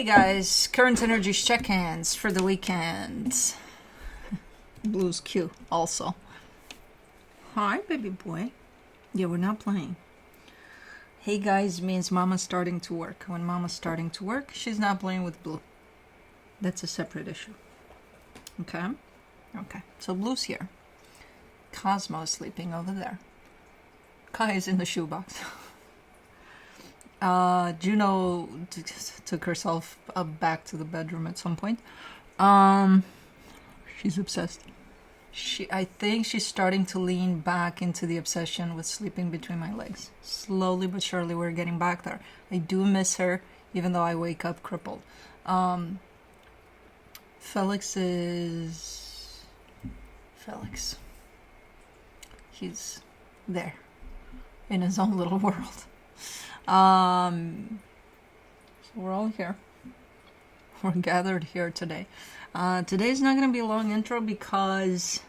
Hey guys, current energies check-ins for the weekend. Blue's cute also. Hi, baby boy. Yeah, we're not playing. Hey guys means mama's starting to work. When mama's starting to work, she's not playing with Blue. That's a separate issue. Okay? Okay. So Blue's here. Cosmo is sleeping over there. Kai is in the shoebox. Juno took herself back to the bedroom at some point. She's obsessed. I think she's starting to lean back into the obsession with sleeping between my legs. Slowly but surely we're getting back there. I do miss her, even though I wake up crippled. Felix. He's there in his own little world. So we're all here. We're gathered here today. Today's not going to be a long intro because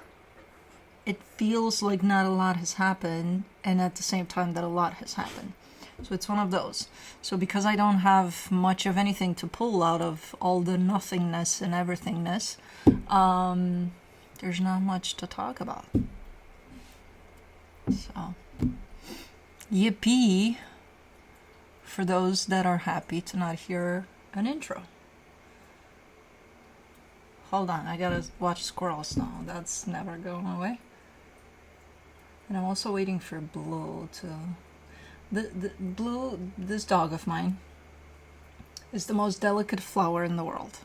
it feels like not a lot has happened, and at the same time that a lot has happened. So it's one of those. So because I don't have much of anything to pull out of all the nothingness and everythingness, there's not much to talk about. So, yippee for those that are happy to not hear an intro. Hold on, I gotta watch squirrels now. That's never going away. And I'm also waiting for Blue to... Blue, this dog of mine, is the most delicate flower in the world.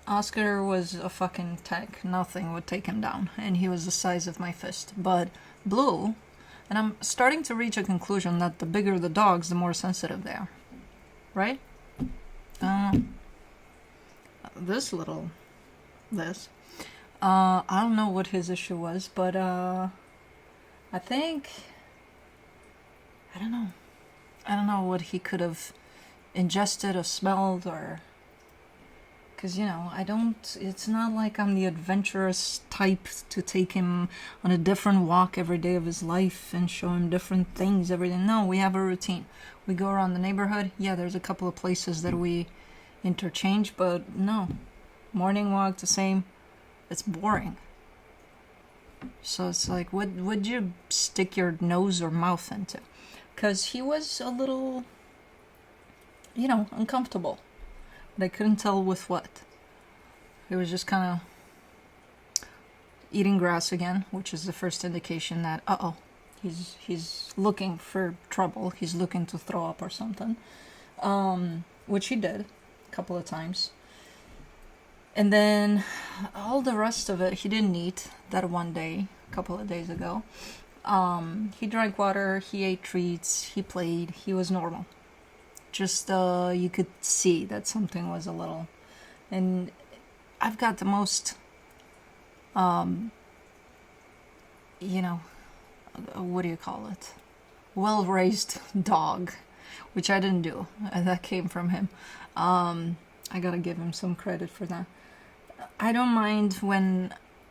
Oscar was a fucking tank. Nothing would take him down. And he was the size of my fist. But Blue... And I'm starting to reach a conclusion that the bigger the dogs, the more sensitive they are. Right? I don't know what his issue was, but I think... I don't know what he could have ingested or smelled or... Because, you know, it's not like I'm the adventurous type to take him on a different walk every day of his life and show him different things every day. No, we have a routine. We go around the neighborhood. Yeah, there's a couple of places that we interchange, but no. Morning walk, the same. It's boring. So it's like, what would you stick your nose or mouth into? Because he was a little, you know, uncomfortable. But I couldn't tell with what. He was just kind of eating grass again, which is the first indication that, he's looking for trouble. He's looking to throw up or something. Which he did a couple of times. And then all the rest of it, he didn't eat that one day, a couple of days ago. He drank water, he ate treats, he played, he was normal. Just you could see that something was a little, and I've got the most you know, what do you call it, well-raised dog, which I didn't do, that came from him. I gotta give him some credit for that. I don't mind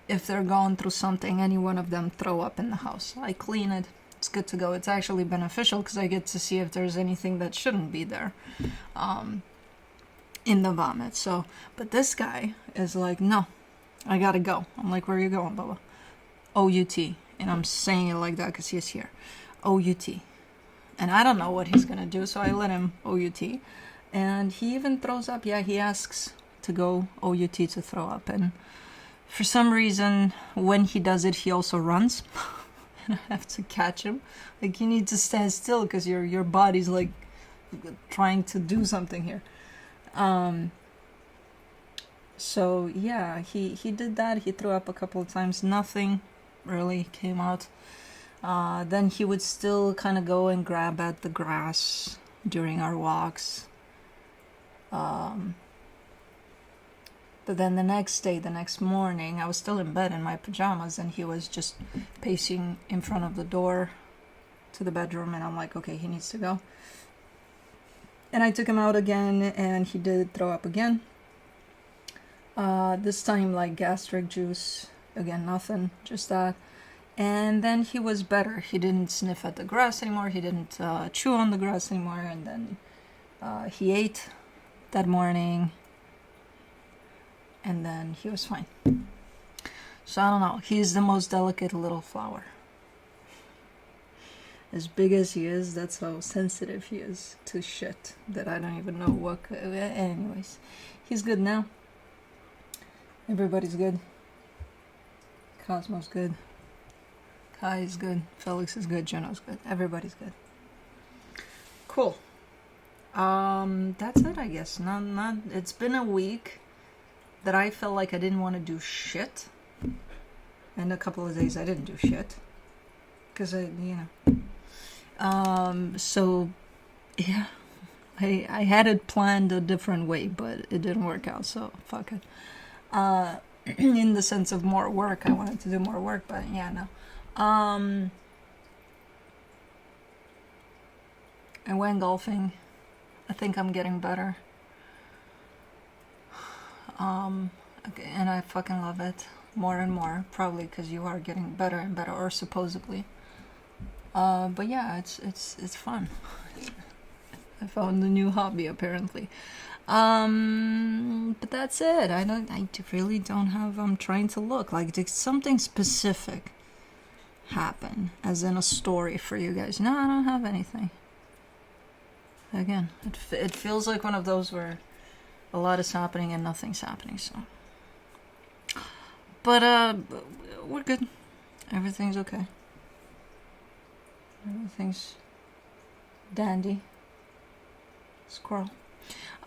if they're going through something, any one of them throw up in the house. I clean it. It's good to go. It's actually beneficial because I get to see if there's anything that shouldn't be there in the vomit. So, but this guy is like, no, I gotta go. I'm like, where are you going, Bubba? O-U-T. And I'm saying it like that because he's here. O-U-T. And I don't know what he's gonna do, so I let him O-U-T. And he even throws up. Yeah, he asks to go O-U-T to throw up. And for some reason, when he does it, he also runs. And I have to catch him. Like, you need to stand still because your body's like trying to do something here. So yeah, he did that. He threw up a couple of times. Nothing really came out. Then he would still kind of go and grab at the grass during our walks. But then the next morning, I was still in bed in my pajamas, and he was just pacing in front of the door to the bedroom, and I'm like, okay, he needs to go. And I took him out again, and he did throw up again. This time, like, gastric juice. Again, nothing, just that. And then he was better. He didn't sniff at the grass anymore. He didn't chew on the grass anymore. And then he ate that morning, and then he was fine. So I don't know. He's the most delicate little flower. As big as he is, that's how sensitive he is to shit that I don't even know what. Anyways, he's good now. Everybody's good. Cosmo's good. Kai is good. Felix is good. Juno's good. Everybody's good. Cool. That's it, I guess. Not. It's been a week that I felt like I didn't want to do shit, and a couple of days I didn't do shit because so yeah, I had it planned a different way, but it didn't work out. So fuck it. In the sense of more work, I wanted to do more work, but yeah, no. I went golfing. I think I'm getting better. Okay, and I fucking love it more and more, probably because you are getting better and better, or supposedly. But yeah, it's fun. I found a new hobby apparently. But that's it. I really don't have. I'm trying to look like did something specific happen, as in a story for you guys. No, I don't have anything. Again, it feels like one of those where a lot is happening and nothing's happening. So, but we're good. Everything's okay. Everything's dandy. Squirrel.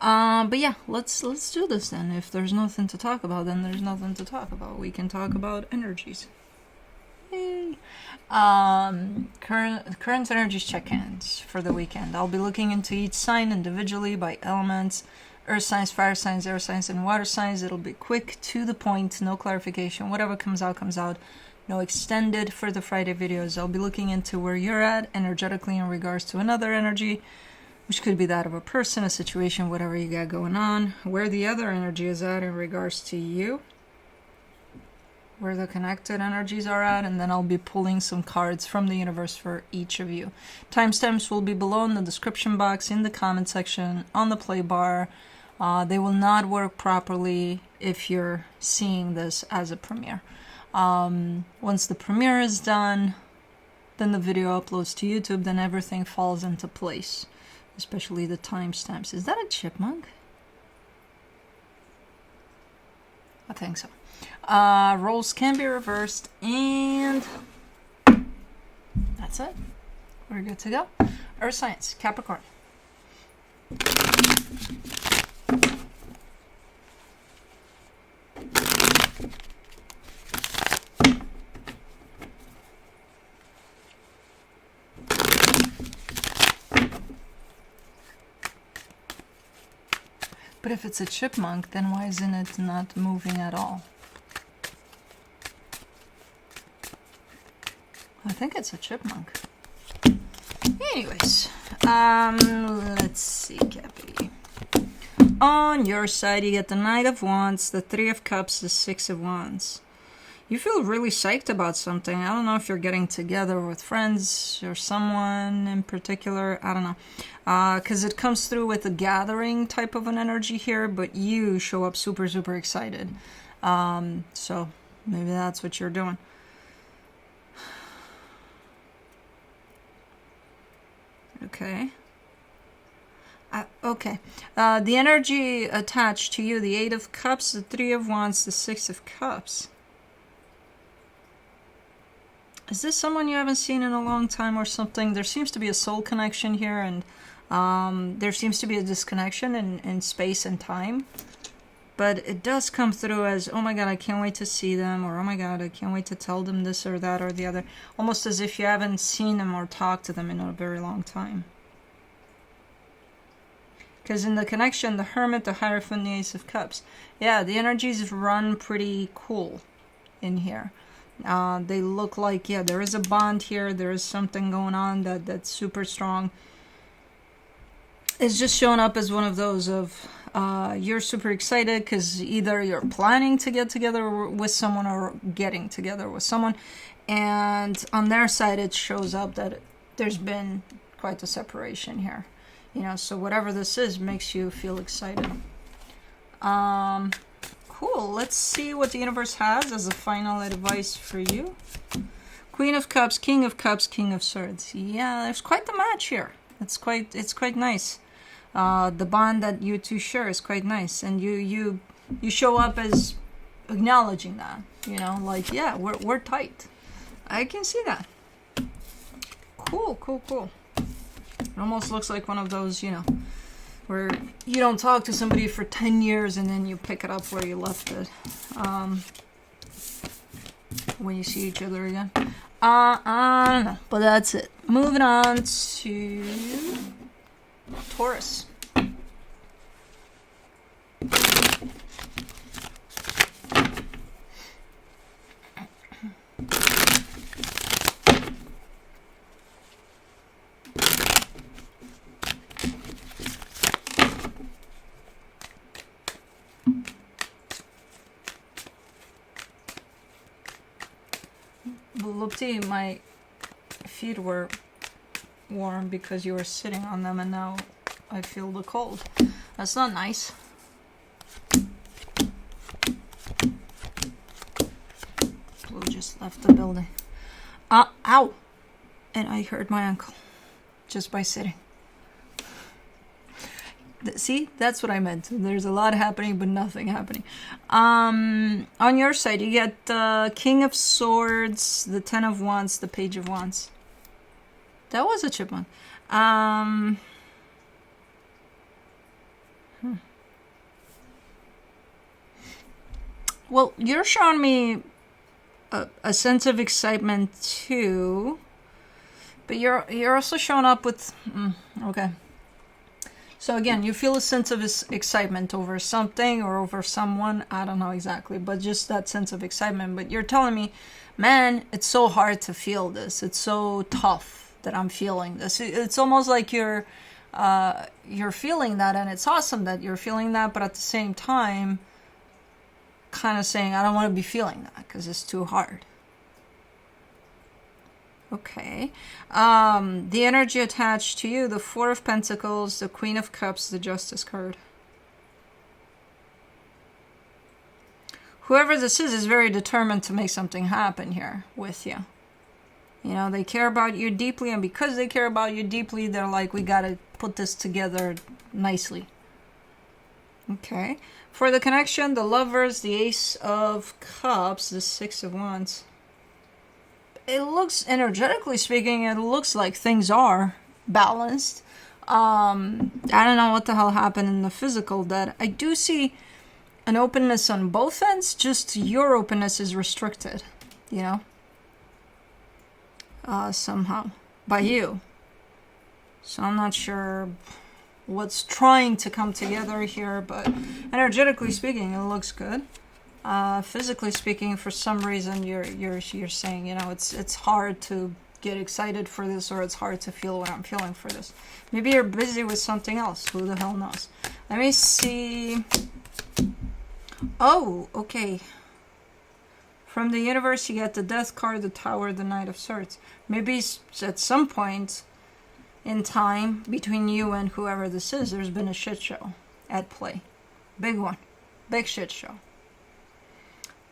But yeah, let's do this then. If there's nothing to talk about, then there's nothing to talk about. We can talk about energies. Yay. Current energies check-ins for the weekend. I'll be looking into each sign individually by elements: earth signs, fire signs, air signs, and water signs. It'll be quick, to the point, no clarification. Whatever comes out, comes out. No extended for the Friday videos. I'll be looking into where you're at energetically in regards to another energy, which could be that of a person, a situation, whatever you got going on, where the other energy is at in regards to you, where the connected energies are at, and then I'll be pulling some cards from the universe for each of you. Timestamps will be below in the description box, in the comment section, on the play bar. They will not work properly if you're seeing this as a premiere. Once the premiere is done, then the video uploads to YouTube, then everything falls into place, especially the timestamps. Is that a chipmunk? I think so. Roles can be reversed, and that's it. We're good to go. Earth signs, Capricorn. But if it's a chipmunk, then why isn't it not moving at all? I think it's a chipmunk. Anyways, let's see, Cappy. On your side, you get the Knight of Wands, the Three of Cups, the Six of Wands. You feel really psyched about something. I don't know if you're getting together with friends or someone in particular. I don't know. Because it comes through with a gathering type of an energy here, but you show up super, super excited. So maybe that's what you're doing. Okay. Okay. The energy attached to you, the Eight of Cups, the Three of Wands, the Six of Cups. Is this someone you haven't seen in a long time or something? There seems to be a soul connection here, and there seems to be a disconnection in space and time. But it does come through as, oh my god, I can't wait to see them, or oh my god, I can't wait to tell them this or that or the other. Almost as if you haven't seen them or talked to them in a very long time. Because in the connection, the Hermit, the Hierophant, the Ace of Cups. Yeah, the energies run pretty cool in here. They look like, yeah, there is a bond here. There is something going on that's super strong. It's just showing up as one of those of you're super excited because either you're planning to get together with someone or getting together with someone. And on their side, it shows up that there's been quite a separation here. You know, so whatever this is makes you feel excited. Cool. Let's see what the universe has as a final advice for you. Queen of Cups, King of Cups, King of Swords. Yeah, there's quite the match here. It's quite nice. The bond that you two share is quite nice, and you show up as acknowledging that. You know, like, yeah, we're tight. I can see that. Cool. It almost looks like one of those, you know, where you don't talk to somebody for 10 years and then you pick it up where you left it. When you see each other again. But that's it. Moving on to Taurus. Lupti, my feet were warm because you were sitting on them, and now I feel the cold. That's not nice. Blue just left the building. Ow! And I hurt my ankle just by sitting. See, that's what I meant. There's a lot happening, but nothing happening. On your side, you get the King of Swords, the Ten of Wands, the Page of Wands. That was a chipmunk. Well, you're showing me a sense of excitement too, but you're also showing up with okay. So again, you feel a sense of excitement over something or over someone. I don't know exactly, but just that sense of excitement. But you're telling me, man, it's so hard to feel this. It's so tough that I'm feeling this. It's almost like you're feeling that, and it's awesome that you're feeling that. But at the same time, kind of saying, I don't want to be feeling that because it's too hard. Okay. The energy attached to you, the Four of Pentacles, the Queen of Cups, the Justice card. Whoever this is very determined to make something happen here with you. You know, they care about you deeply, and because they care about you deeply, they're like, we gotta put this together nicely. Okay. For the connection, the Lovers, the Ace of Cups, the Six of Wands. It looks, energetically speaking, it looks like things are balanced. I don't know what the hell happened in the physical, that I do see an openness on both ends, just your openness is restricted, you know? Somehow. By you. So I'm not sure what's trying to come together here, but energetically speaking, it looks good. Physically speaking, for some reason, you're saying, you know, it's hard to get excited for this, or it's hard to feel what I'm feeling for this. Maybe you're busy with something else. Who the hell knows? Let me see. Oh, okay. From the universe, you get the Death card, the Tower, the Knight of Swords. Maybe at some point in time between you and whoever this is, there's been a shit show at play. Big one. Big shit show.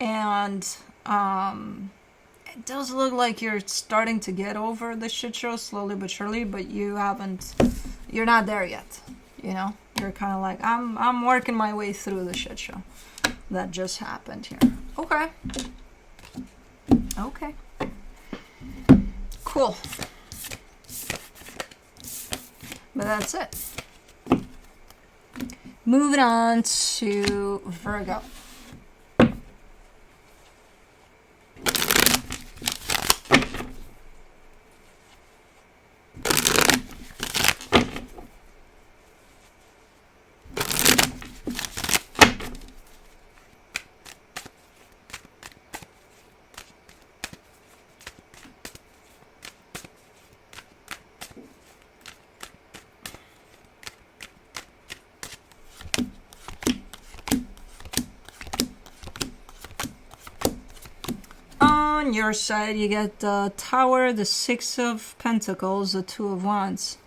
And it does look like you're starting to get over the shit show slowly but surely, but you're not there yet, you know? You're kind of like, I'm working my way through the shit show that just happened here. Okay. Okay. Cool. But that's it. Moving on to Virgo. On your side, you get the Tower, the Six of Pentacles, the Two of Wands.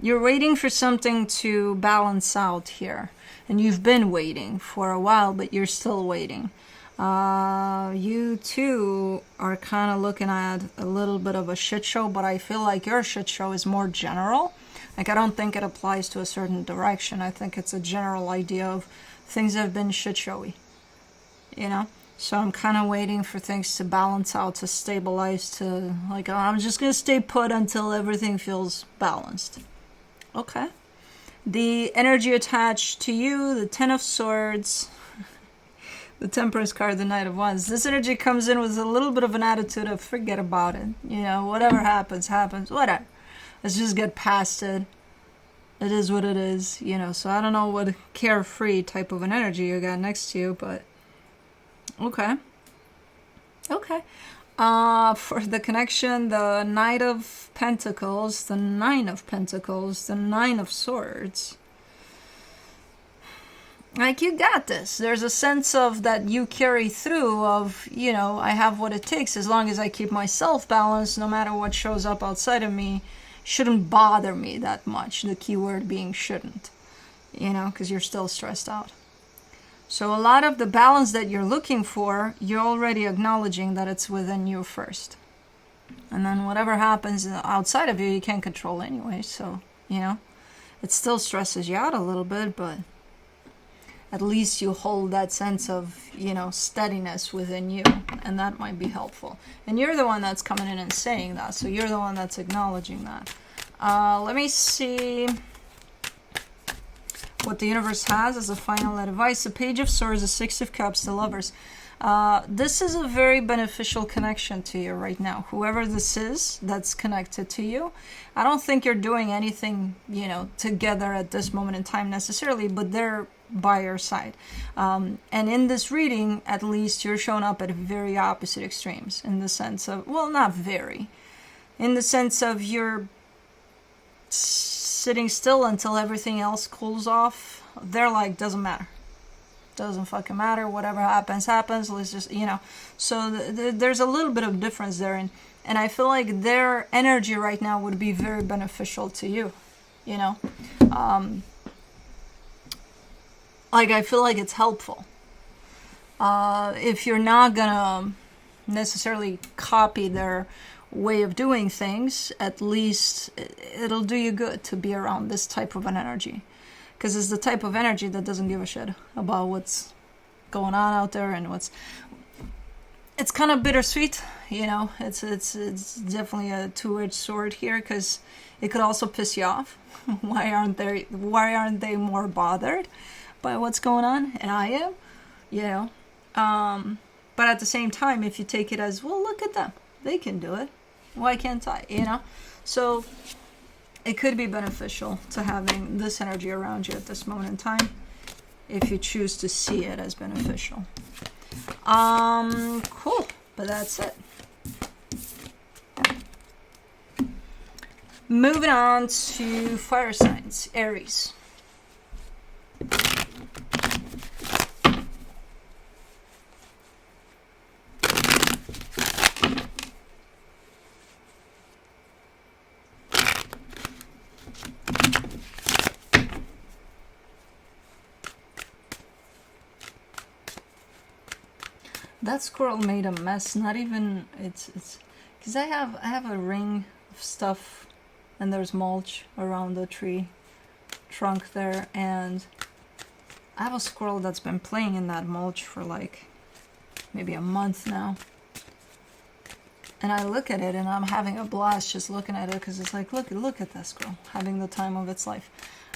You're waiting for something to balance out here. And you've been waiting for a while, but you're still waiting. You too are kind of looking at a little bit of a shit show, but I feel like your shit show is more general. Like, I don't think it applies to a certain direction. I think it's a general idea of things have been shit showy, you know? So I'm kind of waiting for things to balance out, to stabilize, to, like, I'm just going to stay put until everything feels balanced. Okay. The energy attached to you, the Ten of Swords, the Temperance card, the Knight of Wands. This energy comes in with a little bit of an attitude of forget about it. You know, whatever happens, happens. Whatever. Let's just get past it. It is what it is, you know. So I don't know what carefree type of an energy you got next to you, but okay. Okay. For the connection, the Knight of Pentacles, the Nine of Pentacles, the Nine of Swords. Like, you got this. There's a sense of that you carry through of, you know, I have what it takes as long as I keep myself balanced, no matter what shows up outside of me, shouldn't bother me that much. The key word being shouldn't, you know, because you're still stressed out. So a lot of the balance that you're looking for, you're already acknowledging that it's within you first. And then whatever happens outside of you, you can't control anyway. So, you know, it still stresses you out a little bit, but at least you hold that sense of, you know, steadiness within you, and that might be helpful. And you're the one that's coming in and saying that, so you're the one that's acknowledging that. Let me see what the universe has as a final advice. The Page of Swords, the Six of Cups, the Lovers. This is a very beneficial connection to you right now. Whoever this is that's connected to you, I don't think you're doing anything, you know, together at this moment in time necessarily, but they're by your side. And in this reading, at least you're showing up at very opposite extremes in the sense of, well, not very, in the sense of you're sitting still until everything else cools off. They're like, doesn't matter. Doesn't fucking matter. Whatever happens, happens. Let's just, you know. So there's a little bit of difference there. And I feel like their energy right now would be very beneficial to you, you know. Like, I feel like it's helpful. If you're not gonna necessarily copy their way of doing things, at least it'll do you good to be around this type of an energy. Because it's the type of energy that doesn't give a shit about what's going on out there and what's... It's kind of bittersweet, you know. It's definitely a two-edged sword here, because it could also piss you off. Why aren't they more bothered by what's going on? And I am, you know. But at the same time, if you take it as, well, look at them, they can do it, why can't I, you know? So it could be beneficial to having this energy around you at this moment in time, if you choose to see it as beneficial. Cool, but that's it. Moving on to fire signs, Aries. That squirrel made a mess. Not even it's because I have a ring of stuff, and there's mulch around the tree trunk there, and I have a squirrel that's been playing in that mulch for like maybe a month now. And I look at it and I'm having a blast just looking at it, because it's like, look at that squirrel having the time of its life.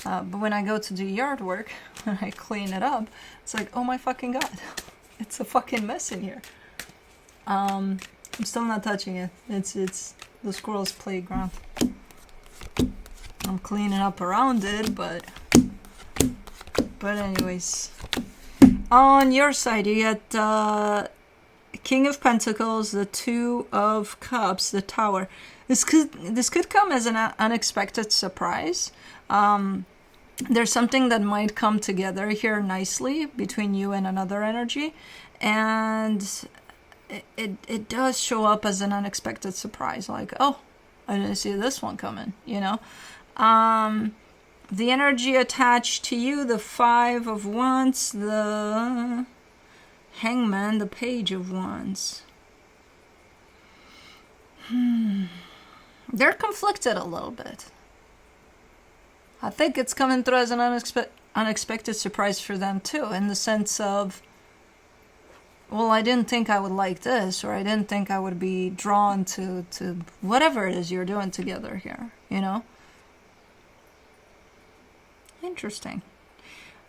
But when I go to do yard work, when I clean it up, it's like, oh my fucking god. It's a fucking mess in here. I'm still not touching it. It's the squirrel's playground. I'm cleaning up around it, but anyways. On your side, you get King of Pentacles, the Two of Cups, the Tower. This could come as an unexpected surprise. There's something that might come together here nicely between you and another energy, and it does show up as an unexpected surprise, like, oh, I didn't see this one coming, you know. The energy attached to you, the Five of Wands, the Hangman, the Page of Wands. They're conflicted a little bit. I think it's coming through as an unexpected surprise for them too, in the sense of, well, I didn't think I would like this, or I didn't think I would be drawn to whatever it is you're doing together here, you know? Interesting.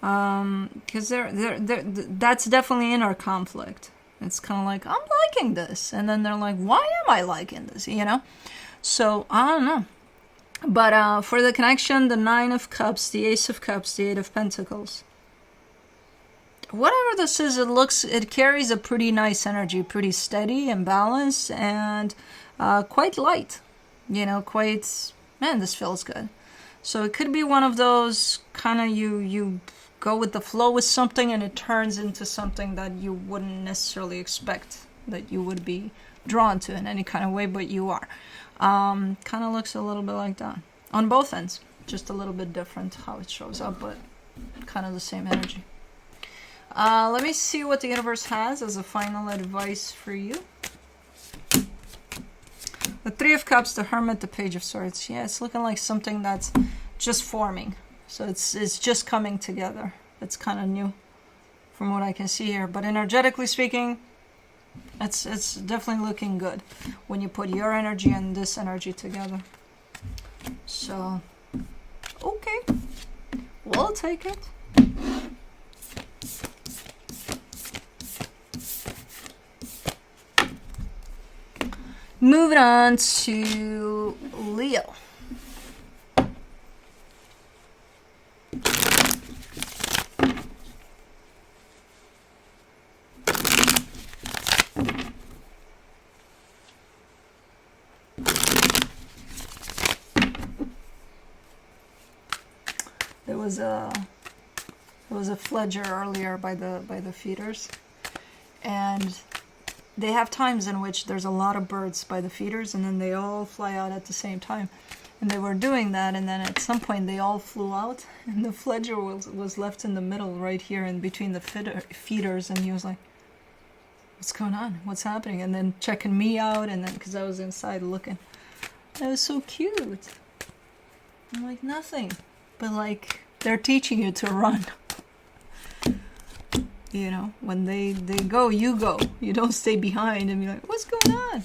Because that's definitely inner conflict. It's kind of like, I'm liking this, and then they're like, why am I liking this, you know? So, I don't know. But for the connection, the Nine of Cups, the Ace of Cups, the Eight of Pentacles. Whatever this is, it carries a pretty nice energy, pretty steady and balanced, and quite light. You know, quite, man, this feels good. So it could be one of those kind of you go with the flow with something and it turns into something that you wouldn't necessarily expect that you would be drawn to in any kind of way, but you are. Kind of looks a little bit like that on both ends, just a little bit different how it shows up, but kind of the same energy. Let me see what the universe has as a final advice for you. The Three of Cups, the Hermit, the Page of Swords. Yeah, it's looking like something that's just forming. So it's just coming together. It's kind of new from what I can see here. But energetically speaking, it's definitely looking good when you put your energy and this energy together. So, okay. We'll take it. Moving on to Leo. There was a fledger earlier by the feeders, and they have times in which there's a lot of birds by the feeders, and then they all fly out at the same time. And they were doing that, and then at some point they all flew out, and the fledger was left in the middle right here in between the feeders, and he was like, what's going on? What's happening? And then checking me out, and then, because I was inside looking. That was so cute. I'm like, nothing. But like, they're teaching you to run. You know, when they go, you go. You don't stay behind and be like, what's going on?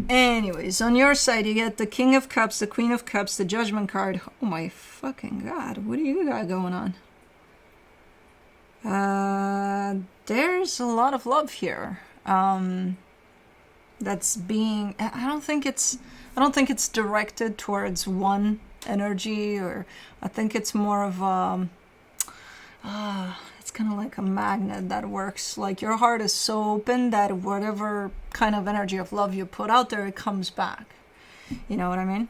Anyways, on your side, you get the King of Cups, the Queen of Cups, the Judgment card. Oh my fucking God, what do you got going on? There's a lot of love here. That's being, I don't think it's directed towards one energy, or I think it's more of it's kind of like a magnet that works. Like your heart is so open that whatever kind of energy of love you put out there, it comes back. You know what I mean?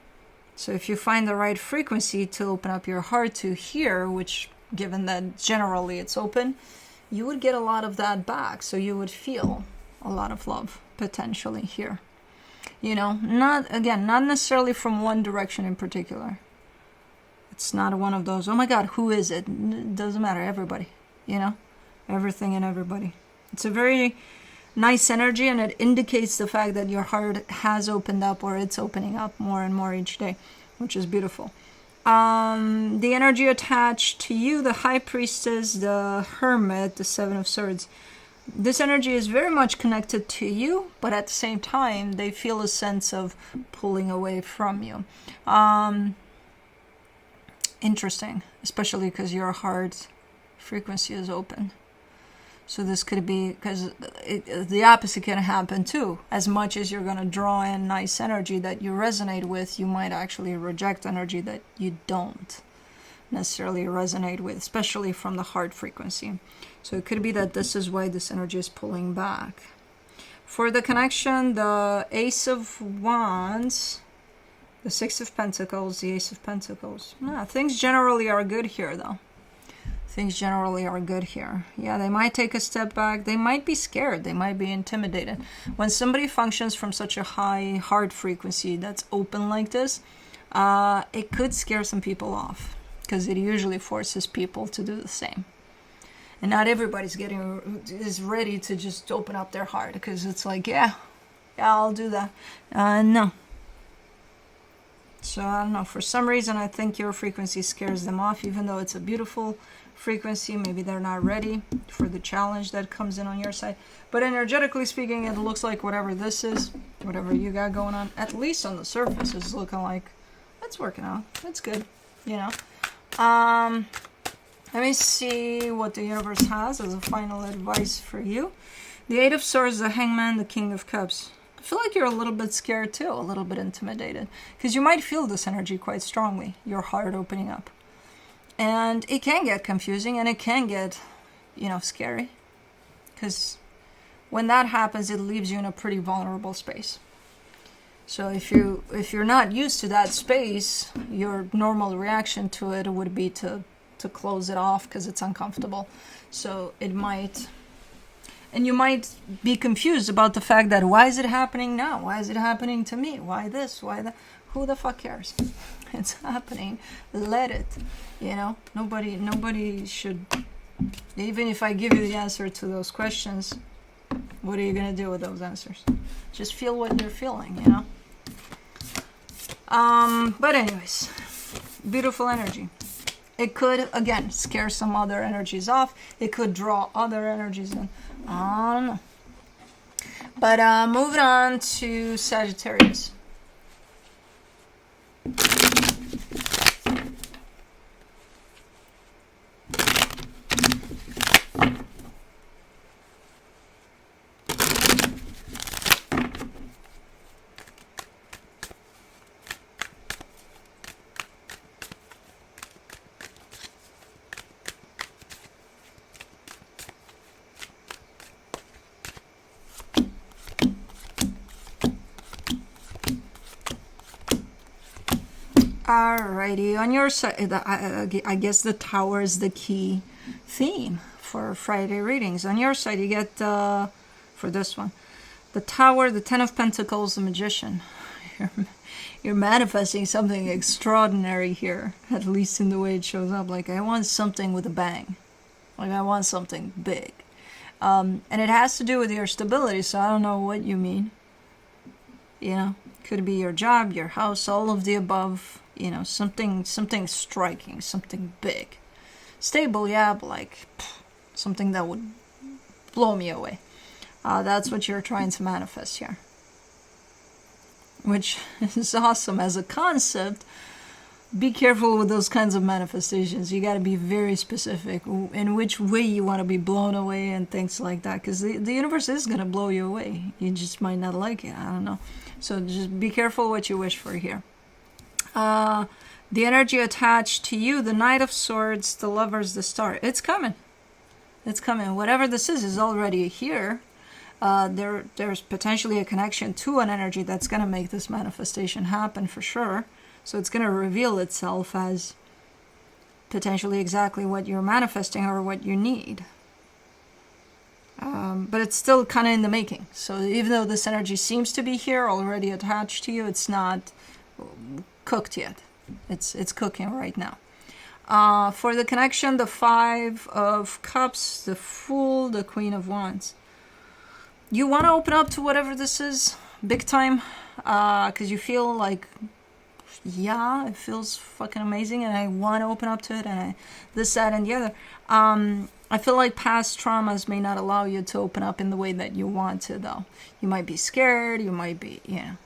So if you find the right frequency to open up your heart to hear, which given that generally it's open, you would get a lot of that back. So you would feel a lot of love potentially here. You know, not necessarily from one direction in particular. It's not one of those, oh my God, who is it? It doesn't matter, everybody, you know, everything and everybody. It's a very nice energy, and it indicates the fact that your heart has opened up, or it's opening up more and more each day, which is beautiful. The energy attached to you, the High Priestess, the Hermit, the Seven of Swords. This energy is very much connected to you, but at the same time, they feel a sense of pulling away from you. Interesting, especially because your heart frequency is open. So this could be, because the opposite can happen too. As much as you're going to draw in nice energy that you resonate with, you might actually reject energy that you don't necessarily resonate with, especially from the heart frequency. So it could be that this is why this energy is pulling back. For the connection, the Ace of Wands, the Six of Pentacles, the Ace of Pentacles. Things generally are good here, though. Things generally are good here. Yeah, they might take a step back. They might be scared. They might be intimidated. When somebody functions from such a high heart frequency that's open like this, it could scare some people off, because it usually forces people to do the same. And not everybody's is ready to just open up their heart, because it's like, yeah, I'll do that. No. So I don't know, for some reason I think your frequency scares them off, even though it's a beautiful frequency. Maybe they're not ready for the challenge that comes in on your side. But energetically speaking, it looks like whatever this is, whatever you got going on, at least on the surface, is looking like it's working out. It's good, you know. Let me see what the universe has as a final advice for you. The Eight of Swords, the Hangman, the King of Cups. I feel like you're a little bit scared too, a little bit intimidated, because you might feel this energy quite strongly, your heart opening up. And it can get confusing, and it can get, you know, scary, because when that happens, it leaves you in a pretty vulnerable space. So if you're not used to that space, your normal reaction to it would be to close it off because it's uncomfortable. So it might, and you might be confused about the fact that, why is it happening now? Why is it happening to me? Why this? Why that? Who the fuck cares? It's happening. Let it. You know, nobody should. Even if I give you the answer to those questions, what are you gonna do with those answers? Just feel what you're feeling, you know. But anyways, beautiful energy. It could, again, scare some other energies off. It could draw other energies in. I don't know. But moving on to Sagittarius. Alrighty, on your side, I guess the Tower is the key theme for Friday readings. On your side, you get, for this one, the Tower, the Ten of Pentacles, the Magician. You're manifesting something extraordinary here, at least in the way it shows up. Like, I want something with a bang. Like, I want something big. And it has to do with your stability, so I don't know what you mean. You know, could be your job, your house, all of the above. You know, something striking, something big. Stable, yeah, but like something that would blow me away. That's what you're trying to manifest here. Which is awesome as a concept. Be careful with those kinds of manifestations. You got to be very specific in which way you want to be blown away and things like that. Because the universe is going to blow you away. You just might not like it. I don't know. So just be careful what you wish for here. The energy attached to you, the Knight of Swords, the Lovers, the Star. It's coming. It's coming. Whatever this is already here. There's potentially a connection to an energy that's going to make this manifestation happen for sure. So it's going to reveal itself as potentially exactly what you're manifesting or what you need. But it's still kind of in the making. So even though this energy seems to be here, already attached to you, it's not cooked yet. It's cooking right now. For the connection, the Five of Cups, the Fool, the Queen of Wands. You want to open up to whatever this is big time, because you feel like, yeah, it feels fucking amazing and I want to open up to it, and this, that, and the other. I feel like past traumas may not allow you to open up in the way that you want to, though. You might be scared, you might be, you know,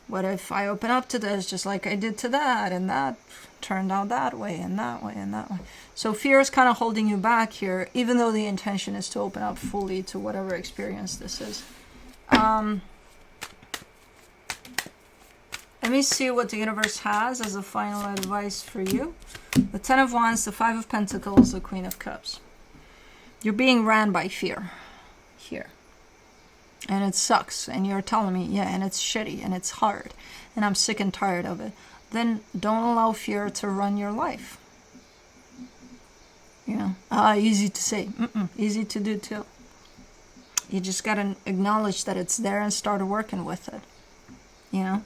what if I open up to this just like I did to that, and that turned out that way, and that way, and that way. So fear is kind of holding you back here, even though the intention is to open up fully to whatever experience this is. Let me see what the universe has as a final advice for you. The Ten of Wands, the Five of Pentacles, the Queen of Cups. You're being ran by fear here. And it sucks. And you're telling me, yeah, and it's shitty, and it's hard, and I'm sick and tired of it. Then don't allow fear to run your life. You know, easy to say, easy to do too. You just gotta acknowledge that it's there and start working with it, you know,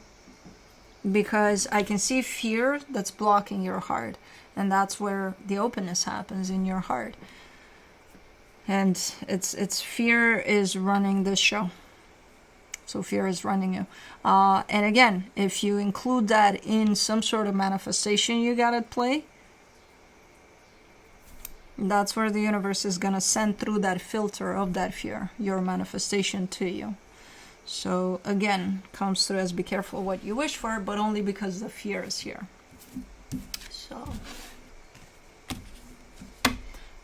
because I can see fear that's blocking your heart, and that's where the openness happens, in your heart. And it's fear is running this show. So fear is running you. And again, if you include that in some sort of manifestation you got at play, that's where the universe is going to send through that filter of that fear, your manifestation to you. So again, comes through as be careful what you wish for, but only because the fear is here. So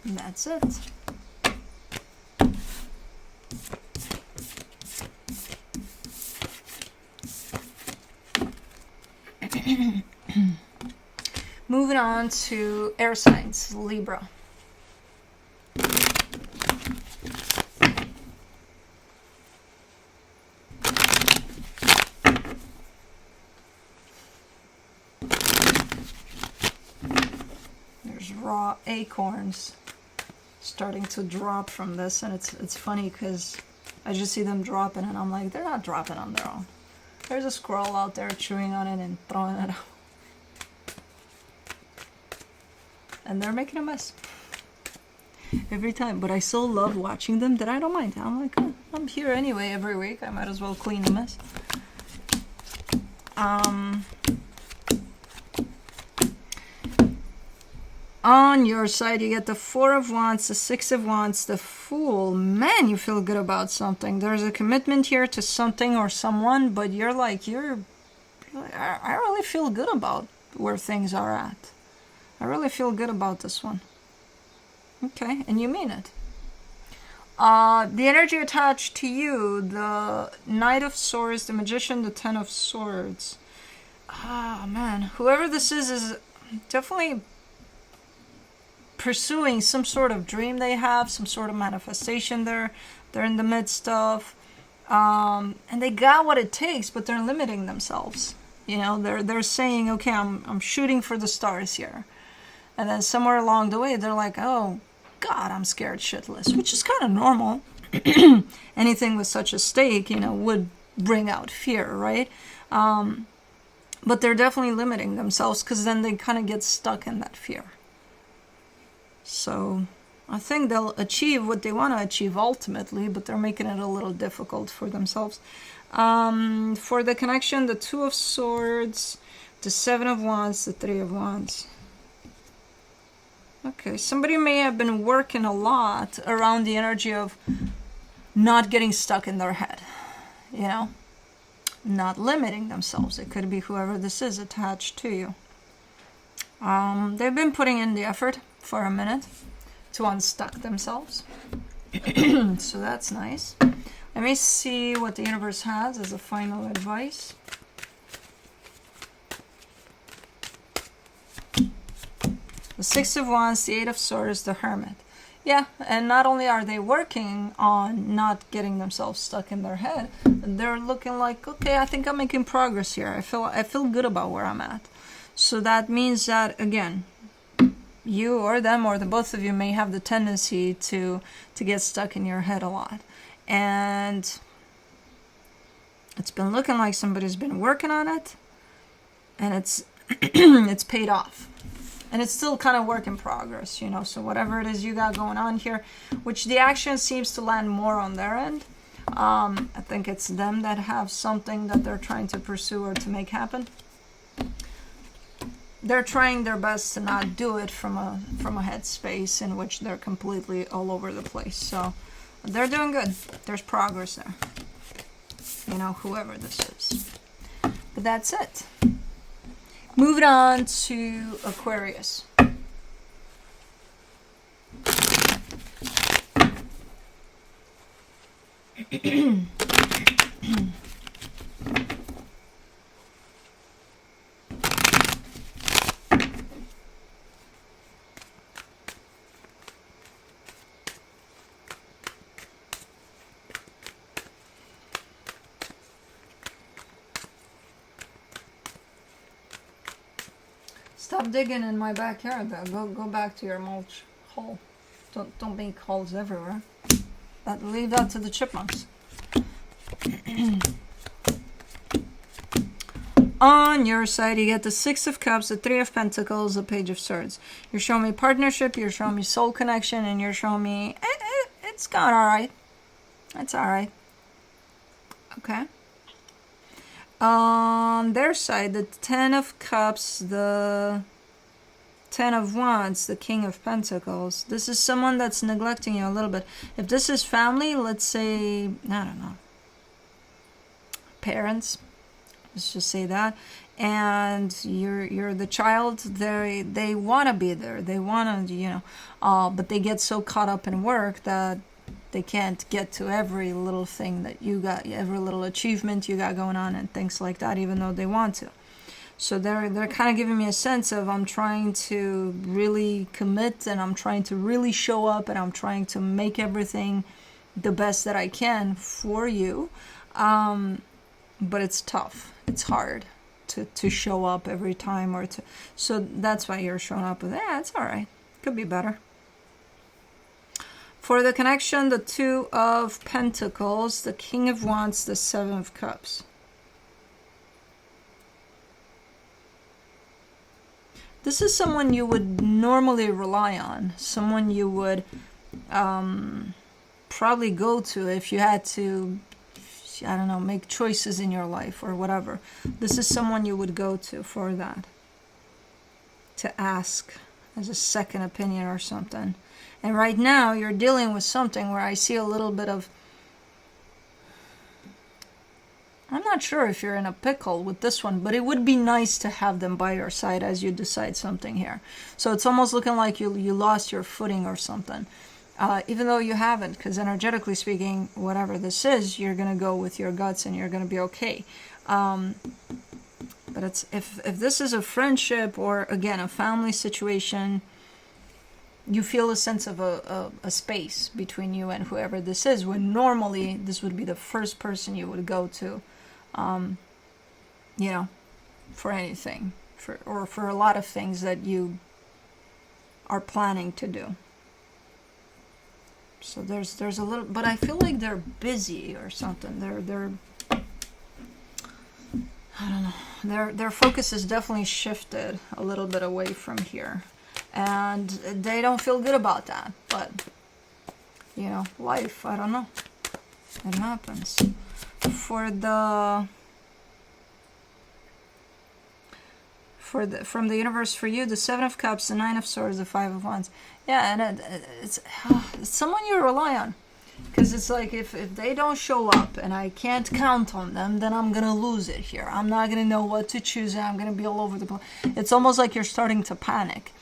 that's it. Moving on to air signs, Libra. There's raw acorns starting to drop from this, and it's funny because I just see them dropping and I'm like, they're not dropping on their own. There's a squirrel out there chewing on it and throwing it out. And they're making a mess every time, but I so love watching them that I don't mind. I'm like, oh, I'm here anyway every week, I might as well clean the mess. On your side, you get the Four of Wands, the Six of Wands, the Fool. Man, you feel good about something. There's a commitment here to something or someone, but you're like, I really feel good about where things are at. I really feel good about this one. Okay, and you mean it. The energy attached to you, the Knight of Swords, the Magician, the Ten of Swords. Ah, man. Whoever this is definitely pursuing some sort of dream they have, some sort of manifestation they're in the midst of. And they got what it takes, but they're limiting themselves. You know, they're saying, okay, I'm shooting for the stars here. And then somewhere along the way, they're like, oh, God, I'm scared shitless, which is kind of normal. Anything with such a stake, you know, would bring out fear, right? But they're definitely limiting themselves because then they kind of get stuck in that fear. So I think they'll achieve what they want to achieve ultimately, but they're making it a little difficult for themselves. For the connection, the Two of Swords, the Seven of Wands, the Three of Wands. Okay, somebody may have been working a lot around the energy of not getting stuck in their head, you know, not limiting themselves. It could be whoever this is attached to you. They've been putting in the effort for a minute to unstuck themselves. So that's nice. Let me see what the universe has as a final advice. The Six of Wands, the Eight of Swords, the Hermit. Yeah, and not only are they working on not getting themselves stuck in their head, they're looking like, okay, I think I'm making progress here. I feel good about where I'm at. So that means that, again, you or them or the both of you may have the tendency to get stuck in your head a lot. And it's been looking like somebody's been working on it, and it's it's paid off. And it's still kind of work in progress, you know. So whatever it is you got going on here, which the action seems to land more on their end. I think it's them that have something that they're trying to pursue or to make happen. They're trying their best to not do it from a headspace in which they're completely all over the place. So they're doing good. There's progress there. You know, whoever this is. But that's it. Moving on to Aquarius. Stop digging in my backyard though. Go back to your mulch hole. Don't make holes everywhere. Leave that to the chipmunks. On your side, you get the Six of Cups, the Three of Pentacles, the Page of Swords. You're showing me partnership, you're showing me soul connection, and you're showing me it's gone all right. It's all right. Okay. On their side, the Ten of Cups, the Ten of Wands, the King of Pentacles. This is someone that's neglecting you a little bit. If this is family, let's say, I don't know, parents. Let's just say that. And you're the child. They want to be there. They want to, you know, but they get so caught up in work that they can't get to every little thing that you got, every little achievement you got going on and things like that, even though they want to. So they're kind of giving me a sense of, I'm trying to really commit, and I'm trying to really show up, and I'm trying to make everything the best that I can for you. But it's tough. It's hard to show up every time, or to, so that's why you're showing up with, it's all right. Could be better. For the connection, the Two of Pentacles, the King of Wands, the Seven of Cups. This is someone you would normally rely on, someone you would probably go to if you had to, I don't know, make choices in your life or whatever. This is someone you would go to for that, to ask as a second opinion or something. And right now you're dealing with something where I see a little bit of, I'm not sure if you're in a pickle with this one, but it would be nice to have them by your side as you decide something here. So it's almost looking like you lost your footing or something. Even though you haven't, because energetically speaking, whatever this is, you're going to go with your guts and you're going to be okay. But it's, if this is a friendship or, again, a family situation, you feel a sense of a space between you and whoever this is, when normally this would be the first person you would go to, you know, for anything, or for a lot of things that you are planning to do. So there's a little, but I feel like they're busy or something. They're I don't know. Their focus is definitely shifted a little bit away from here, and they don't feel good about that. But you know, life. I don't know. It happens. From the universe for you, the Seven of Cups, the Nine of Swords, the Five of Wands. Yeah, and it's someone you rely on. Because it's like, if they don't show up and I can't count on them, then I'm going to lose it here. I'm not going to know what to choose, and I'm going to be all over the place. It's almost like you're starting to panic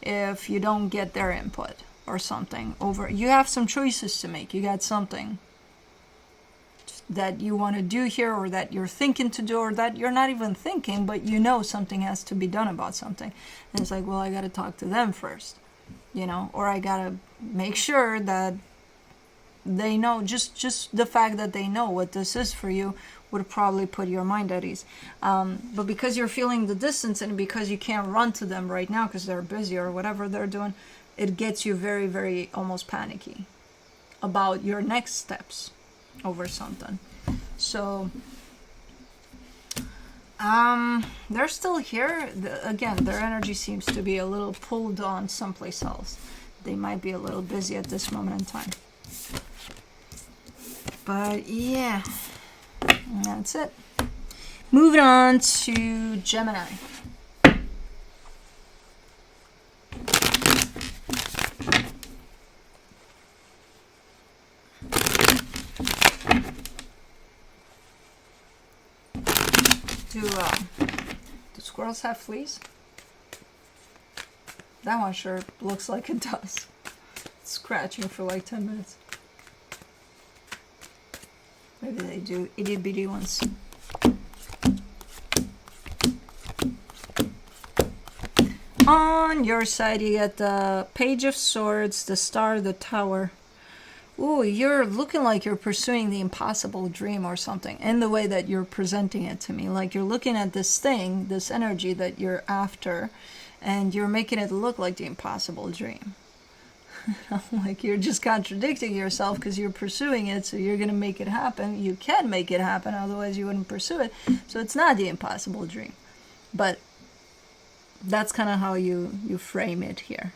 if you don't get their input or something. You have some choices to make. You got something that you want to do here, or that you're thinking to do, or that you're not even thinking, but you know something has to be done about something. And it's like, well, I got to talk to them first, you know, or I got to make sure that they know, just the fact that they know what this is for you would probably put your mind at ease. But because you're feeling the distance, and because you can't run to them right now because they're busy or whatever they're doing, it gets you very, very almost panicky about your next steps over something. So they're still here. Again, their energy seems to be a little pulled on someplace else. They might be a little busy at this moment in time. But yeah, that's it. Moving on to Gemini. Do squirrels have fleas? That one sure looks like it does. It's scratching for like 10 minutes. Maybe they do itty bitty ones. On your side, you get the Page of Swords, the Star, the Tower. Ooh, you're looking like you're pursuing the impossible dream or something, in the way that you're presenting it to me. Like you're looking at this thing, this energy that you're after, and you're making it look like the impossible dream. Like you're just contradicting yourself because you're pursuing it, so you're going to make it happen. You can make it happen, otherwise you wouldn't pursue it. So it's not the impossible dream. But that's kind of how you frame it here.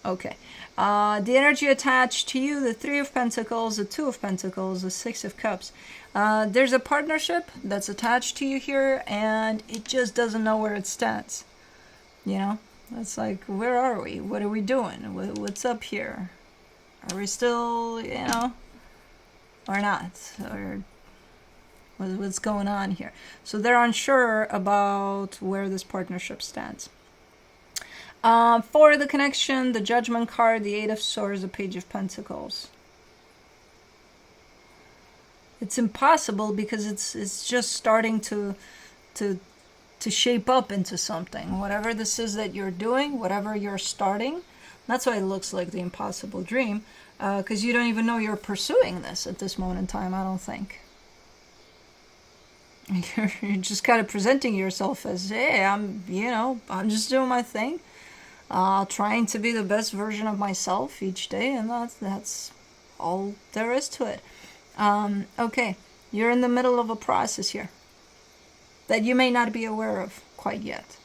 Okay. The energy attached to you, the Three of Pentacles, the Two of Pentacles, the Six of Cups. There's a partnership that's attached to you here, and it just doesn't know where it stands. You know? It's like, where are we? What are we doing? What's up here? Are we still, you know, or not? Or what's going on here? So they're unsure about where this partnership stands. For the connection, the Judgment card, the Eight of Swords, the Page of Pentacles. It's impossible because it's just starting to shape up into something. Whatever this is that you're doing, whatever you're starting, that's why it looks like the impossible dream, because you don't even know you're pursuing this at this moment in time, I don't think. You're just kind of presenting yourself as, hey, I'm just doing my thing, trying to be the best version of myself each day, and that's all there is to it. Okay, you're in the middle of a process here that you may not be aware of quite yet.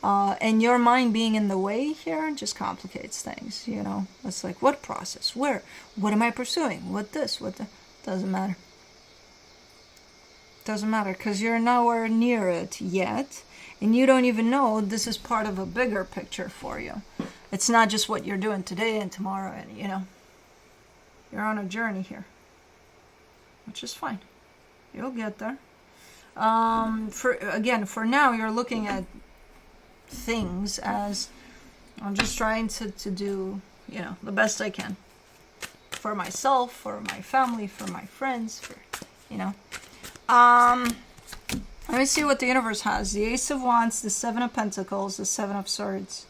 And your mind being in the way here just complicates things, you know. It's like, what process? Where? What am I pursuing? What this? What the? Doesn't matter. Doesn't matter, because you're nowhere near it yet. And you don't even know this is part of a bigger picture for you. It's not just what you're doing today and tomorrow, and, you know. You're on a journey here. Which is fine. You'll get there. For now, you're looking at things as I'm just trying to do, you know, the best I can for myself, for my family, for my friends, for, you know. Let me see what the universe has. The Ace of Wands, the Seven of Pentacles, the Seven of Swords.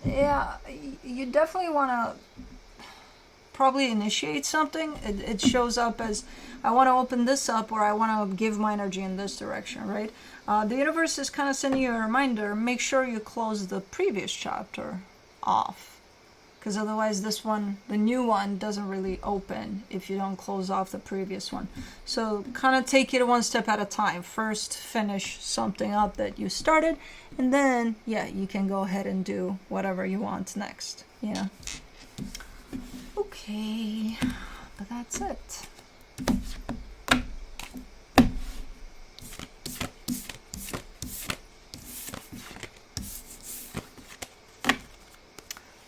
Yeah, you definitely want to probably initiate something. It shows up as, I want to open this up, or I want to give my energy in this direction, right? The universe is kind of sending you a reminder, make sure you close the previous chapter off, because otherwise this one, the new one, doesn't really open if you don't close off the previous one. So kind of take it one step at a time. First finish something up that you started, and then yeah, you can go ahead and do whatever you want next, you know. Okay, but that's it.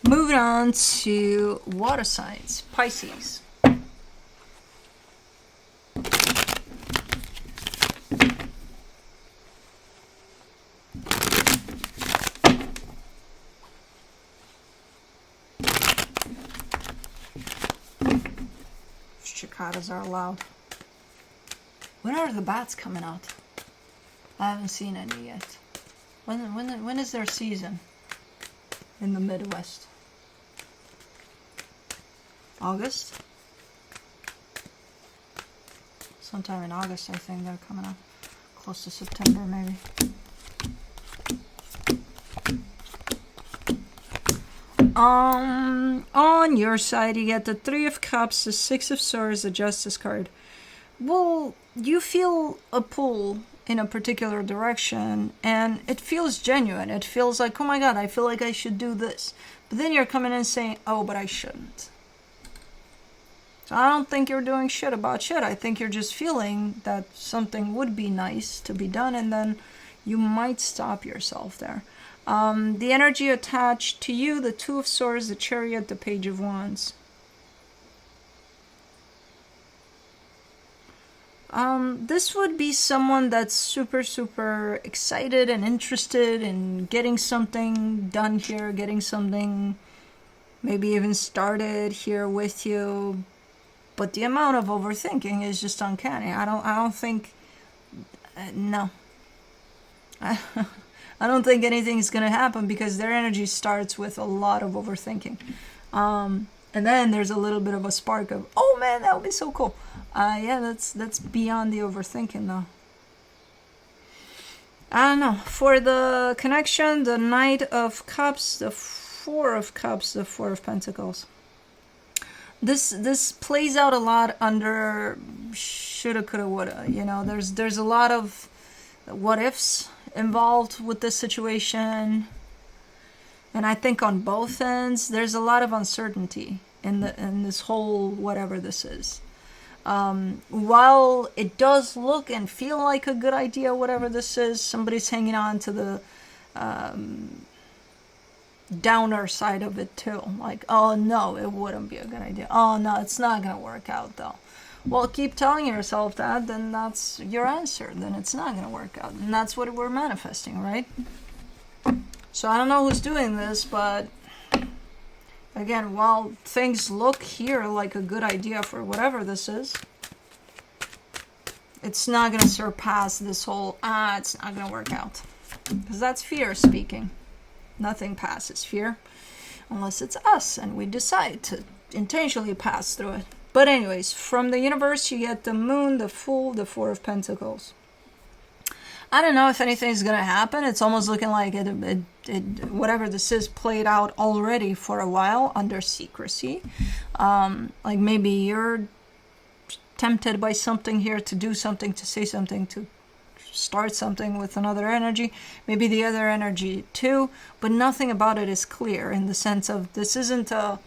Moving on to water signs, Pisces. Cicadas are allowed. When are the bats coming out? I haven't seen any yet. When is their season in the Midwest? August? Sometime in August, I think they're coming out. Close to September, maybe. On your side, you get the Three of Cups, the Six of Swords, the Justice card. Well, you feel a pull in a particular direction, and it feels genuine. It feels like, oh my God, I feel like I should do this. But then you're coming in saying, oh, but I shouldn't. So I don't think you're doing shit about shit. I think you're just feeling that something would be nice to be done, and then you might stop yourself there. The energy attached to you, the Two of Swords, the Chariot, the Page of Wands. This would be someone that's super, super excited and interested in getting something done here, getting something maybe even started here with you. But the amount of overthinking is just uncanny. I don't think, no. I don't think anything's going to happen because their energy starts with a lot of overthinking. And then there's a little bit of a spark of, oh man, that would be so cool. Yeah, that's beyond the overthinking though. I don't know. For the connection, the Knight of Cups, the Four of Cups, the Four of Pentacles. This plays out a lot under shoulda, coulda, woulda. You know, there's a lot of what ifs involved with this situation, and I think on both ends there's a lot of uncertainty in this whole whatever this is. While it does look and feel like a good idea, whatever this is, somebody's hanging on to the downer side of it too. Like, oh no, it wouldn't be a good idea. Oh no, it's not gonna work out though. Well, keep telling yourself that, then that's your answer. Then it's not gonna work out. And that's what we're manifesting, right? So I don't know who's doing this, but again, while things look here like a good idea for whatever this is, it's not gonna surpass this whole, it's not gonna work out. Because that's fear speaking. Nothing passes fear unless it's us and we decide to intentionally pass through it. But anyways, from the universe you get the Moon, the Fool, the Four of Pentacles. I don't know if anything's gonna happen. It's almost looking like whatever this is played out already for a while under secrecy. Like maybe you're tempted by something here to do something, to say something, to start something with another energy, maybe the other energy too, but nothing about it is clear in the sense of this isn't a,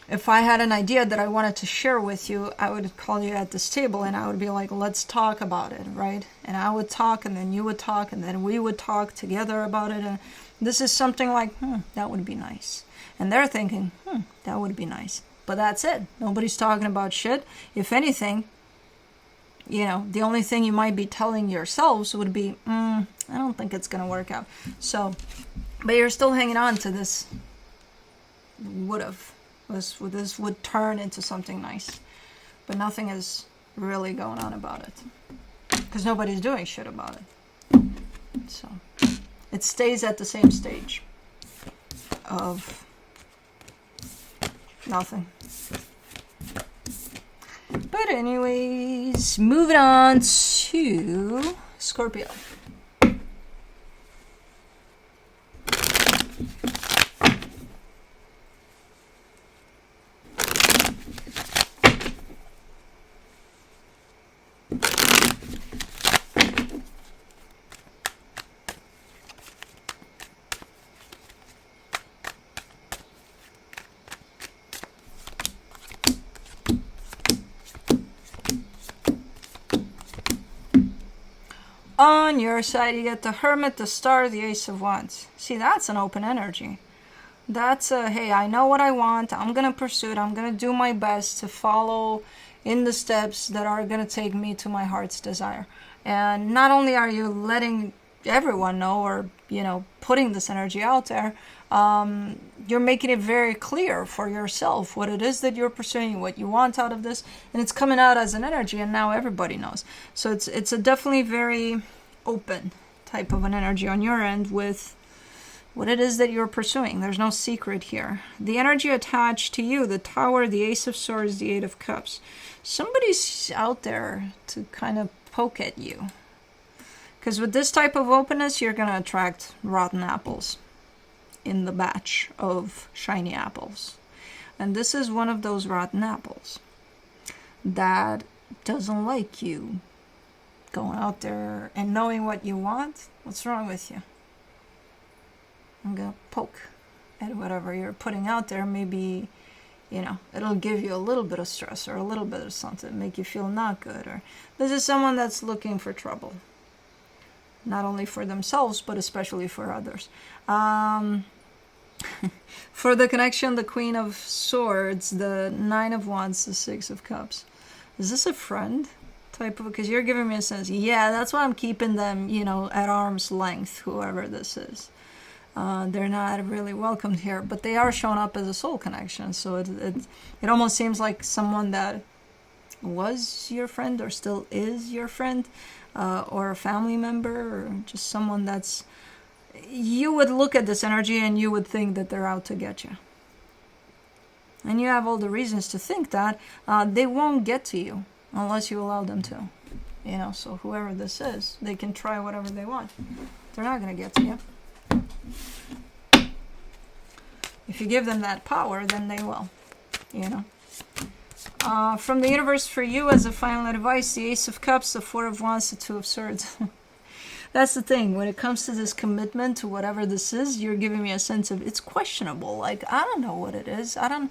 if I had an idea that I wanted to share with you, I would call you at this table and I would be like, let's talk about it, right? And I would talk and then you would talk and then we would talk together about it. And this is something like, that would be nice. And they're thinking, that would be nice. But that's it. Nobody's talking about shit. If anything, you know, the only thing you might be telling yourselves would be, I don't think it's going to work out. So, but you're still hanging on to this this would turn into something nice. But nothing is really going on about it. Because nobody's doing shit about it. So, it stays at the same stage of nothing. But anyways, moving on to Scorpio. On your side, you get the Hermit, the Star, the Ace of Wands. See, that's an open energy. That's a, hey, I know what I want. I'm going to pursue it. I'm going to do my best to follow in the steps that are going to take me to my heart's desire. And not only are you letting everyone know or, you know, putting this energy out there, you're making it very clear for yourself what it is that you're pursuing, what you want out of this, and it's coming out as an energy, and now everybody knows. So it's a definitely very open type of an energy on your end with what it is that you're pursuing. There's no secret here. The energy attached to you, the Tower, the Ace of Swords, the Eight of Cups. Somebody's out there to kind of poke at you. Because with this type of openness, you're going to attract rotten apples in the batch of shiny apples. And this is one of those rotten apples that doesn't like you going out there and knowing what you want. What's wrong with you? I'm going to poke at whatever you're putting out there. Maybe, you know, it'll give you a little bit of stress or a little bit of something, make you feel not good. Or this is someone that's looking for trouble. Not only for themselves, but especially for others. For the connection, the Queen of Swords, the Nine of Wands, the Six of Cups. Is this a friend type of? Because you're giving me a sense, yeah, that's why I'm keeping them, you know, at arm's length, whoever this is. They're not really welcomed here, but they are showing up as a soul connection. So it almost seems like someone that was your friend or still is your friend, or a family member, or just someone that's, you would look at this energy and you would think that they're out to get you. And you have all the reasons to think that. They won't get to you unless you allow them to. You know, so whoever this is, they can try whatever they want. They're not going to get to you. If you give them that power, then they will, you know. From the universe for you as a final advice, the Ace of Cups, the Four of Wands, the Two of Swords. That's the thing. When it comes to this commitment to whatever this is, you're giving me a sense of it's questionable. Like, I don't know what it is. I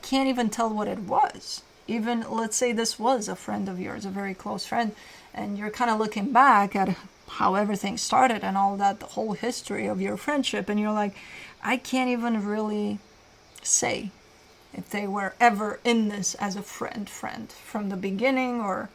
can't even tell what it was. Even, let's say this was a friend of yours, a very close friend, and you're kind of looking back at how everything started and all that, the whole history of your friendship, and you're like, I can't even really say if they were ever in this as a friend from the beginning, or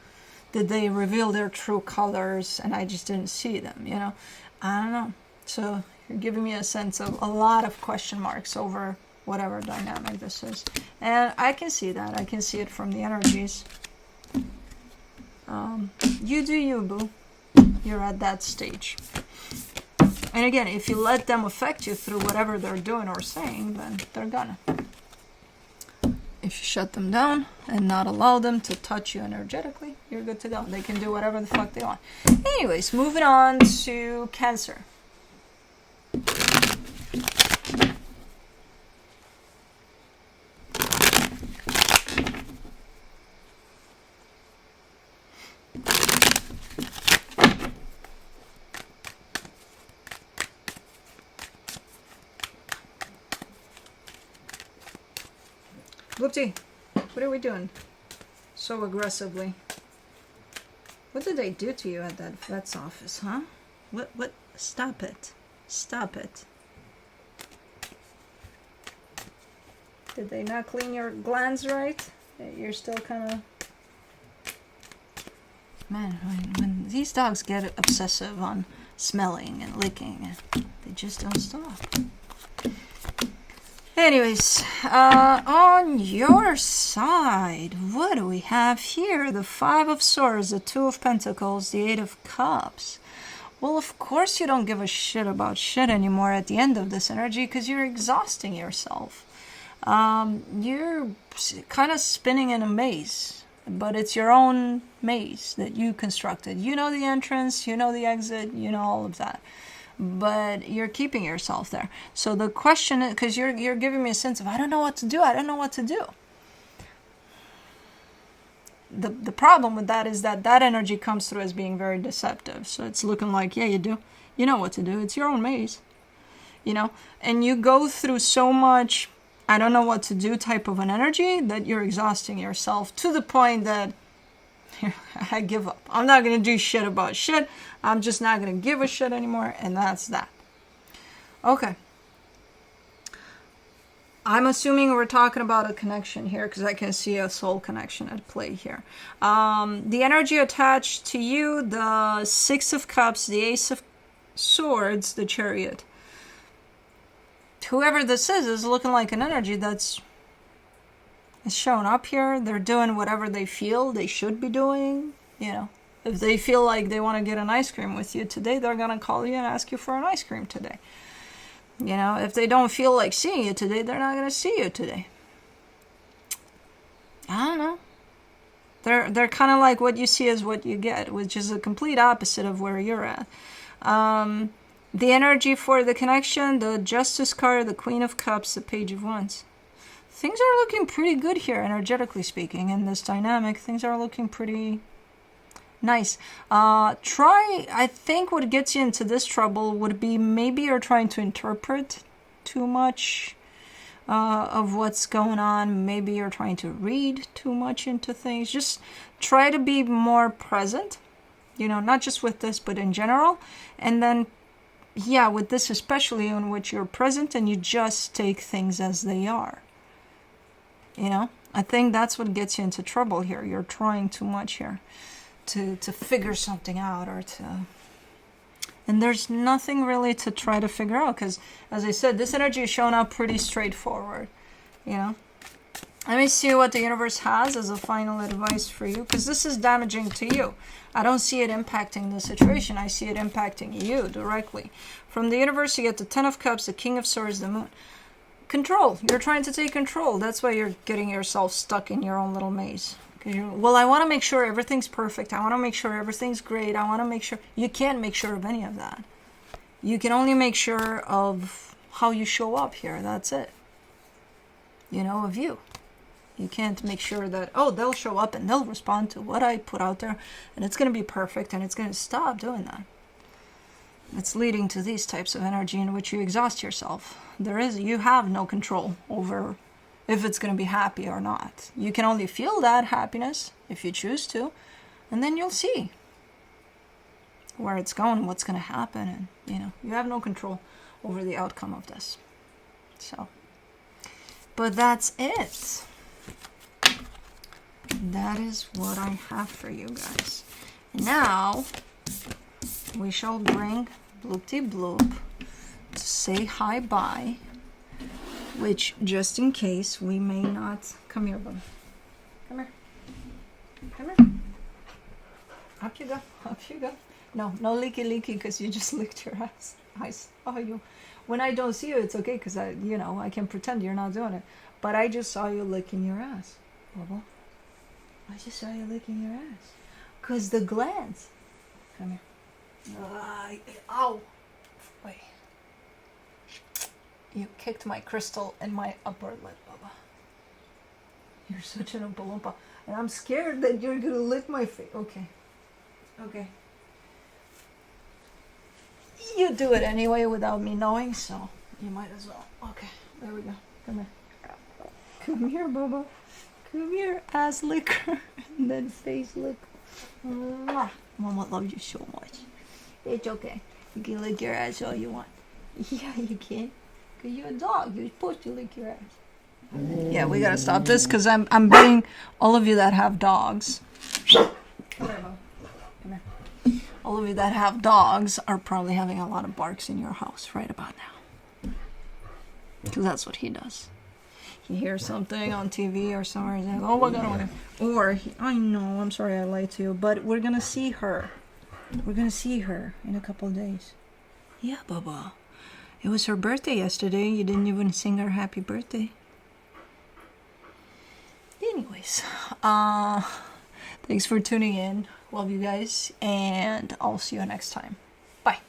did they reveal their true colors and I just didn't see them, you know? I don't know. So you're giving me a sense of a lot of question marks over whatever dynamic this is. And I can see that. I can see it from the energies. You do you, boo. You're at that stage. And again, if you let them affect you through whatever they're doing or saying, then they're gonna. If you shut them down and not allow them to touch you energetically, you're good to go. They can do whatever the fuck they want. Anyways, moving on to Cancer. Whoopsie, what are we doing so aggressively? What did they do to you at that vet's office, huh? What? Stop it. Stop it. Did they not clean your glands right? You're still kind of... Man, when these dogs get obsessive on smelling and licking, they just don't stop. Anyways, on your side, what do we have here? The Five of Swords, the Two of Pentacles, the Eight of Cups. Well, of course you don't give a shit about shit anymore at the end of this energy because you're exhausting yourself. You're kind of spinning in a maze, but it's your own maze that you constructed. You know the entrance, you know the exit, you know all of that. But you're keeping yourself there. So the question is, because you're giving me a sense of, I don't know what to do. I don't know what to do. The problem with that is that energy comes through as being very deceptive. So it's looking like, yeah, you do. You know what to do. It's your own maze. You know? And you go through so much, I don't know what to do type of an energy that you're exhausting yourself to the point that I give up. I'm not going to do shit about shit. I'm just not going to give a shit anymore. And that's that. Okay. I'm assuming we're talking about a connection here because I can see a soul connection at play here. The energy attached to you, the Six of Cups, the Ace of Swords, the Chariot. Whoever this is looking like an energy that's showing up here. They're doing whatever they feel they should be doing. You know, if they feel like they want to get an ice cream with you today, they're going to call you and ask you for an ice cream today. You know, if they don't feel like seeing you today, they're not going to see you today. I don't know. They're kind of like what you see is what you get, which is a complete opposite of where you're at. The energy for the connection, the Justice card, the Queen of Cups, the Page of Wands. Things are looking pretty good here, energetically speaking, in this dynamic. Things are looking pretty nice. I think what gets you into this trouble would be maybe you're trying to interpret too much of what's going on. Maybe you're trying to read too much into things. Just try to be more present, you know, not just with this, but in general. And then, yeah, with this especially, in which you're present and you just take things as they are. You know, I think that's what gets you into trouble here. You're trying too much here to figure something out or to... And there's nothing really to try to figure out because, as I said, this energy is showing up pretty straightforward, you know. Let me see what the universe has as a final advice for you because this is damaging to you. I don't see it impacting the situation. I see it impacting you directly. From the universe, you get the Ten of Cups, the King of Swords, the Moon. Control. You're trying to take control. That's why you're getting yourself stuck in your own little maze. Well, I want to make sure everything's perfect. I want to make sure everything's great. I want to make sure... You can't make sure of any of that. You can only make sure of how you show up here. That's it. You know, of you. You can't make sure that, oh, they'll show up and they'll respond to what I put out there and it's going to be perfect, and it's going to stop doing that. It's leading to these types of energy in which you exhaust yourself. You have no control over if it's going to be happy or not. You can only feel that happiness if you choose to, and then you'll see where it's going, what's going to happen, and you know, you have no control over the outcome of this. So, but that's it. That is what I have for you guys. Now we shall bring Bloopty Bloop to say hi bye, which just in case we may not. Come here, Bubba. Come here. Come here. Up you go. Up you go. No leaky because you just licked your ass. I saw you. When I don't see you, it's okay because I can pretend you're not doing it. But I just saw you licking your ass, Bubba. I just saw you licking your ass. Because the glands. Come here. Ow. Wait. You kicked my crystal in my upper lip, Bubba. You're such an Oompa Loompa. And I'm scared that you're going to lick my face. Okay. Okay. You do it anyway without me knowing, so you might as well. Okay. There we go. Come here. Come here, Bubba. Come here, ass licker, and then face lick. Mwah. Mama loves you so much. It's okay. You can lick your ass all you want. Yeah, you can. Because you're a dog. You're supposed to lick your ass. Yeah, we gotta stop this because I'm betting all of you that have dogs. Come here, Bubba. Come here. All of you that have dogs are probably having a lot of barks in your house right about now. Because that's what he does. He hears something on TV or somewhere, he's like, oh my god, oh my god. Or, I know, I'm sorry I lied to you, but we're gonna see her. We're gonna see her in a couple of days. Yeah, Bubba. It was her birthday yesterday. You didn't even sing her happy birthday. Anyways, thanks for tuning in. Love you guys, and I'll see you next time. Bye.